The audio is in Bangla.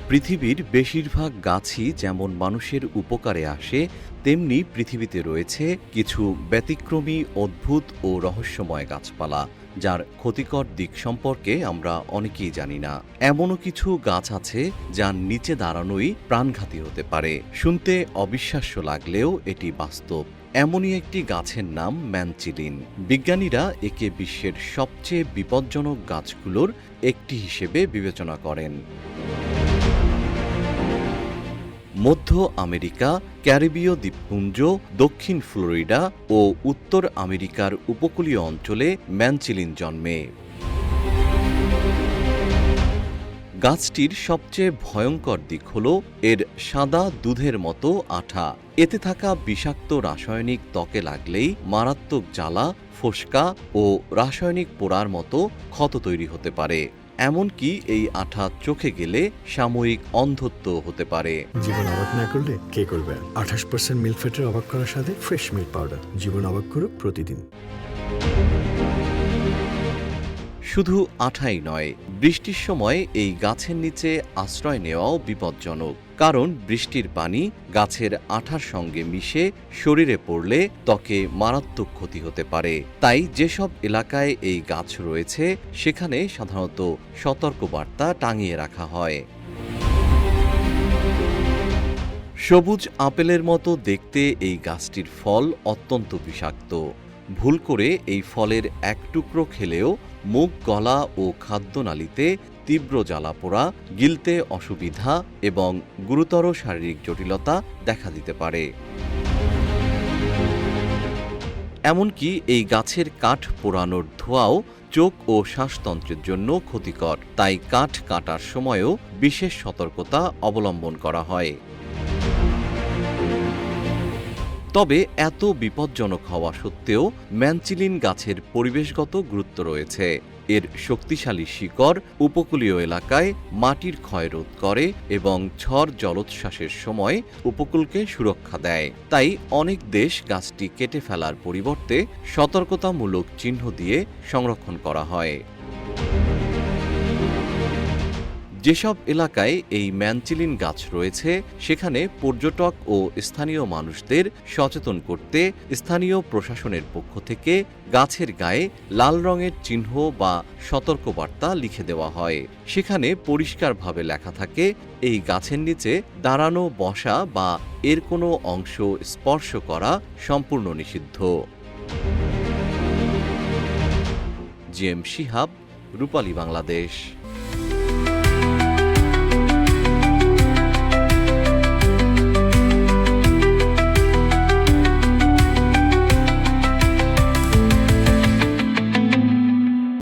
পৃথিবীর বেশিরভাগ গাছই যেমন মানুষের উপকারে আসে, তেমনি পৃথিবীতে রয়েছে কিছু ব্যতিক্রমী, অদ্ভুত ও রহস্যময় গাছপালা, যার ক্ষতিকর দিক সম্পর্কে আমরা অনেকেই জানি না। এমনও কিছু গাছ আছে যার নিচে দাঁড়ানোই প্রাণঘাতী হতে পারে। শুনতে অবিশ্বাস্য লাগলেও এটি বাস্তব। এমনই একটি গাছের নাম ম্যানচিলিন। বিজ্ঞানীরা একে বিশ্বের সবচেয়ে বিপজ্জনক গাছগুলোর একটি হিসেবে বিবেচনা করেন। মধ্য আমেরিকা, ক্যারিবীয় দ্বীপপুঞ্জ, দক্ষিণ ফ্লোরিডা ও উত্তর আমেরিকার উপকূলীয় অঞ্চলে ম্যানচিলিন জন্মে। গাছটির সবচেয়ে ভয়ঙ্কর দিক হল এর সাদা দুধের মতো আঠা। এতে থাকা বিষাক্ত রাসায়নিক ত্বকে লাগলেই মারাত্মক জ্বালা, ফোস্কা ও রাসায়নিক পোড়ার মতো ক্ষত তৈরি হতে পারে। এমনকি এই আঠা চোখে গেলে সাময়িক অন্ধত্ব হতে পারে। জীবন অবাক না করলে কে করবে? 28% মিল্ক ফ্যাটের অবাক করার সাথে ফ্রেশ মিল্ক পাউডার। জীবন অবাক করুক প্রতিদিন। শুধু আঠাই নয়, বৃষ্টির সময় এই গাছের নিচে আশ্রয় নেওয়াও বিপজ্জনক। কারণ বৃষ্টির পানি গাছের আঠার সঙ্গে মিশে শরীরে পড়লে ত্বকে মারাত্মক ক্ষতি হতে পারে। তাই যেসব এলাকায় এই গাছ রয়েছে সেখানে সাধারণত সতর্কবার্তা টাঙিয়ে রাখা হয়। সবুজ আপেলের মতো দেখতে এই গাছটির ফল অত্যন্ত বিষাক্ত। ভুল করে এই ফলের এক টুকরো খেলেও মুখ, গলা ও খাদ্যনালীতে তীব্র জ্বালাপোড়া, গিলতে অসুবিধা এবং গুরুতর শারীরিক জটিলতা দেখা দিতে পারে। এমনকি এই গাছের কাঠ পোড়ানোর ধোঁয়াও চোখ ও শ্বাসতন্ত্রের জন্য ক্ষতিকর। তাই কাঠ কাটার সময়ও বিশেষ সতর্কতা অবলম্বন করা হয়। তবে এত বিপজ্জনক হওয়া সত্ত্বেও ম্যানচিলিন গাছের পরিবেশগত গুরুত্ব রয়েছে। এর শক্তিশালী শিকড় উপকূলীয় এলাকায় মাটির ক্ষয় রোধ করে এবং ঝড় জলোচ্ছ্বাসের সময় উপকূলকে সুরক্ষা দেয়। তাই অনেক দেশ গাছটি কেটে ফেলার পরিবর্তে সতর্কতামূলক চিহ্ন দিয়ে সংরক্ষণ করা হয়। যেসব এলাকায় এই ম্যানচিলিন গাছ রয়েছে সেখানে পর্যটক ও স্থানীয় মানুষদের সচেতন করতে স্থানীয় প্রশাসনের পক্ষ থেকে গাছের গায়ে লাল রঙের চিহ্ন বা সতর্কবার্তা লিখে দেওয়া হয়। সেখানে পরিষ্কারভাবে লেখা থাকে, এই গাছের নিচে দাঁড়ানো, বসা বা এর কোনো অংশ স্পর্শ করা সম্পূর্ণ নিষিদ্ধ। জিএম শিহাব, রূপালী বাংলাদেশ।